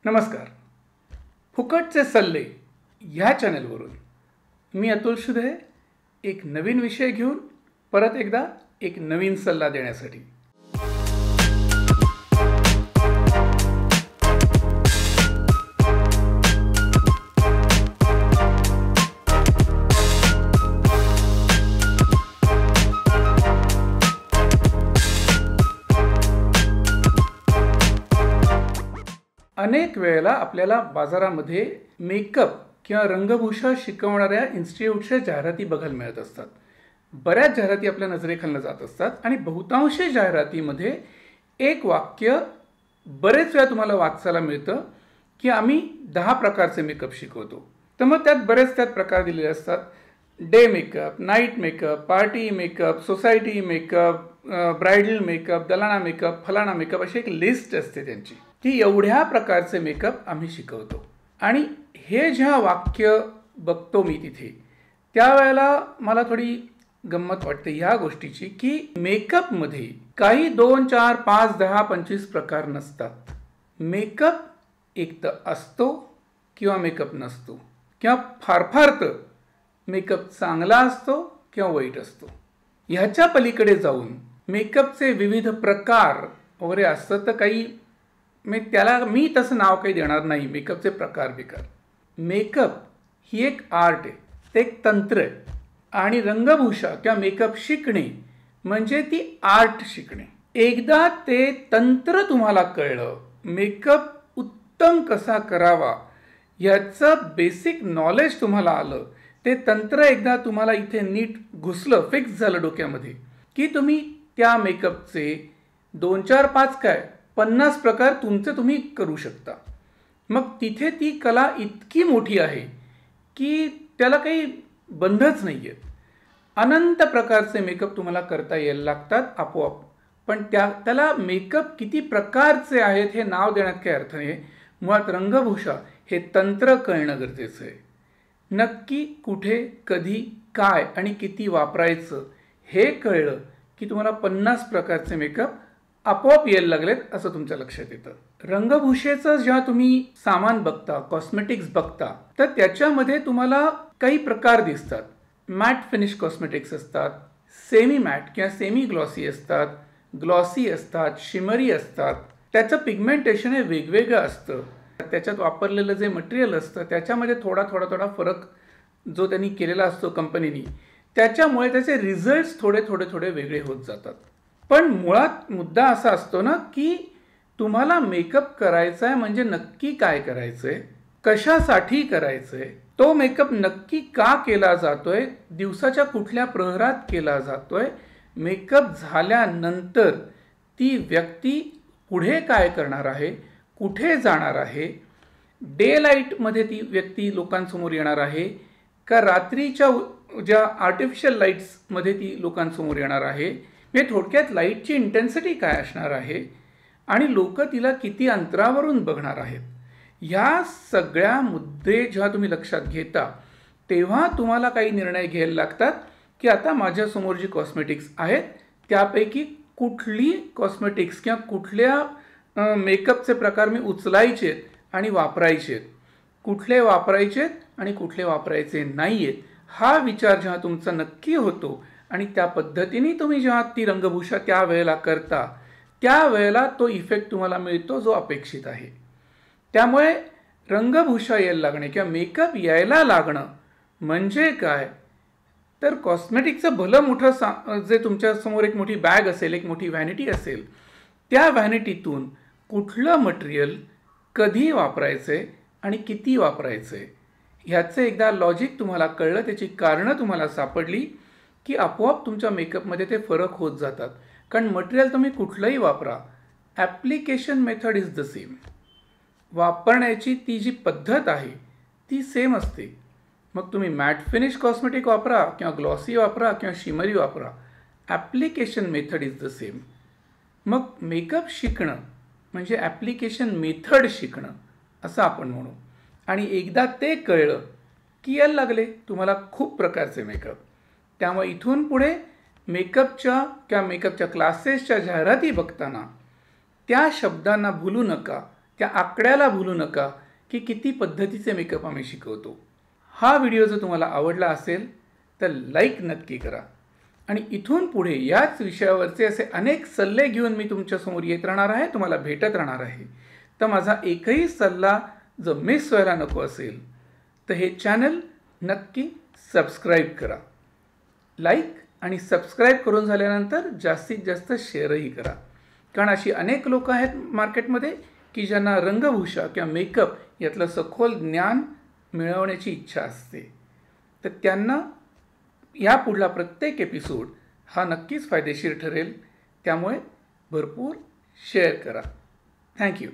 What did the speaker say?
नमस्कार. फुकटचे सल्ले ह्या चॅनलवरून मी अतुल शुधे एक नवीन विषय घेऊन परत एकदा एक नवीन सल्ला देण्यासाठी. अनेक वेळेला आपल्याला बाजारामध्ये मेकअप किंवा रंगभूषा शिकवणाऱ्या इन्स्टिट्यूटच्या जाहिराती बघायला मिळत असतात. बऱ्याच जाहिराती आपल्या नजरेखालनं जात असतात आणि बहुतांशी जाहिरातीमध्ये एक वाक्य बरेच वेळा तुम्हाला वाचायला मिळतं की आम्ही 10 प्रकारचे मेकअप शिकवतो. तर मग त्यात प्रकार दिलेले असतात. Day makeup, night makeup, party makeup, society makeup, bridal makeup, दलाना मेकअप, फलाना मेकअप अशी एक लिस्ट असते त्यांची की एवढ्या प्रकारचे मेकअप आम्ही शिकवतो. आणि हे जेव्हा वाक्य बघतो मी तिथे त्यावेळेला मला थोडी गंमत वाटते ह्या गोष्टीची की मेकअपमध्ये काही 2, 4, 5, 10, 25 प्रकार नसतात. मेकअप एक तर असतो किंवा मेकअप नसतो, किंवा फार तर मेकअप चांगला असतो किंवा वाईट असतो. ह्याच्या पलीकडे जाऊन मेकअपचे विविध प्रकार वगैरे असतं. तर काही त्याला मी तसं नाव काही देणार नाही. मेकअपचे प्रकार मेकअप ही एक आर्ट आहे, ते एक तंत्र आहे. आणि रंगभूषा किंवा मेकअप शिकणे म्हणजे ती आर्ट शिकणे. एकदा ते तंत्र तुम्हाला कळलं, मेकअप उत्तम कसा करावा याचं बेसिक नॉलेज तुम्हाला आलं, ते तंत्र एकदा तुम्हाला इथे नीट घुसलं, फिक्स झालं डोक्यामध्ये की तुम्ही त्या मेकअपचे 2, 4, 5 काय 50 प्रकार तुम्ही करू शकता. मग तिथे ती कला इतकी मोठी आहे की त्याला काही बंधच नाही आहेत. अनंत प्रकारचे मेकअप तुम्हाला करता यायला लागतात आपोआप. पण त्याला मेकअप किती प्रकारचे आहेत हे नाव देण्यात काही अर्थ नाही. मुळात रंगभूषा हे तंत्र कळणं गरजेचं आहे. नक्की कुठे, कधी, काय आणि किती वापरायचं हे कळलं की तुम्हाला 50 प्रकारचे मेकअप आपोआप यायला लागलेत असं तुमच्या लक्षात येतं. रंगभूषेचं जेव्हा तुम्ही सामान बघता, कॉस्मेटिक्स बघता, तर त्याच्यामध्ये तुम्हाला काही प्रकार दिसतात. मॅट फिनिश कॉस्मेटिक्स असतात, सेमी मॅट किंवा सेमी ग्लॉसी असतात, ग्लॉसी असतात, शिमरी असतात. त्याचं पिगमेंटेशन हे वेगवेगळं असतं. त्याच्यात वापरलेलं जे मटेरियल असतं त्याच्यामध्ये थोडा फरक जो त्यांनी केलेला असतो कंपनीनी, त्याच्यामुळे त्याचे रिझल्ट्स थोडे वेगळे होत जातात. पण मुळात मुद्दा असा असतो ना की तुम्हाला मेकअप करायचा आहे म्हणजे नक्की काय करायचंय, कशासाठी करायचंय, तो मेकअप नक्की का केला जातोय, दिवसाच्या कुठल्या प्रहरात केला जातोय, मेकअप झाल्यानंतर ती व्यक्ती पुढे काय करणार आहे, कुठे जाणार आहे, डे लाईटमध्ये ती व्यक्ती लोकांसमोर येणार आहे का रात्रीच्या ज्या आर्टिफिशियल लाईट्समध्ये ती लोकांसमोर येणार आहे. म्हणजे थोडक्यात लाईटची इंटेन्सिटी काय असणार आहे आणि लोक तिला किती अंतरावरून बघणार आहेत. ह्या सगळ्या मुद्दे जेव्हा तुम्ही लक्षात घेता तेव्हा तुम्हाला काही निर्णय घ्यायला लागतात की आता माझ्यासमोर जी कॉस्मेटिक्स आहेत त्यापैकी कुठली कॉस्मेटिक्स किंवा कुठल्या मेकअपचे प्रकार मी उचलायचे आहेत आणि वापरायचे आहेत, कुठले वापरायचे आहेत आणि कुठले वापरायचे नाही आहेत. हा विचार जेव्हा तुमचा नक्की होतो आणि त्या पद्धतीने तुम्ही जेव्हा ती रंगभूषा त्यावेळेला करता त्यावेळेला तो इफेक्ट तुम्हाला मिळतो जो अपेक्षित आहे. त्यामुळे रंगभूषा यायला लागणे किंवा मेकअप यायला लागणं म्हणजे काय तर कॉस्मेटिकचं भलं मोठं जे तुमच्यासमोर एक मोठी बॅग असेल, एक मोठी व्हॅनिटी असेल, त्या व्हॅनिटीतून कुठलं मटेरियल कधी वापरायचं आणि किती वापरायचं ह्याचं एकदा लॉजिक तुम्हाला कळलं, त्याची कारणं तुम्हाला सापडली की आपोआप तुमच्या मेकअपमध्ये ते फरक होत जातात. कारण मटेरियल तुम्ही कुठलंही वापरा, application method is the same. वापरण्याची ती जी पद्धत आहे ती सेम असते. मग तुम्ही मॅट फिनिश कॉस्मेटिक वापरा किंवा ग्लॉसी वापरा किंवा शिमरी वापरा, application method is the same. मग मेकअप शिकणं म्हणजे ॲप्लिकेशन मेथड शिकणं असं आपण म्हणू. आणि एकदा ते कळलं की यायला लागले तुम्हाला खूप प्रकारचे मेकअप. त्यामुळे इथून पुढे मेकअपच्या किंवा मेकअपच्या क्लासेसच्या जाहिराती बघताना त्या शब्दांना भुलू नका त्या आकड्याला भूलू नका की किती पद्धतीचे मेकअप आम्ही शिकवतो. हा व्हिडिओ जर तुम्हाला आवडला असेल तर लाईक नक्की करा आणि इथून पुढे याच विषयावरचे असे अनेक सल्ले घेऊन मी तुमच्यासमोर येत राहणार आहे, तुम्हाला भेटत राहणार आहे. तर माझा एकही सल्ला जर मिस व्हायला नको असेल तर हे चॅनल नक्की सबस्क्राईब करा. लाईक आणि सबस्क्राईब करून झाल्यानंतर जास्तीत जास्त शेअरही करा. कारण अशी अनेक लोक आहेत मार्केटमध्ये की ज्यांना रंगभूषा किंवा मेकअप यातलं सखोल ज्ञान मिळवण्याची इच्छा असते. तर त्यांना या पुढला प्रत्येक एपिसोड हा नक्कीच फायदेशीर ठरेल. त्यामुळे भरपूर शेअर करा. थँक्यू.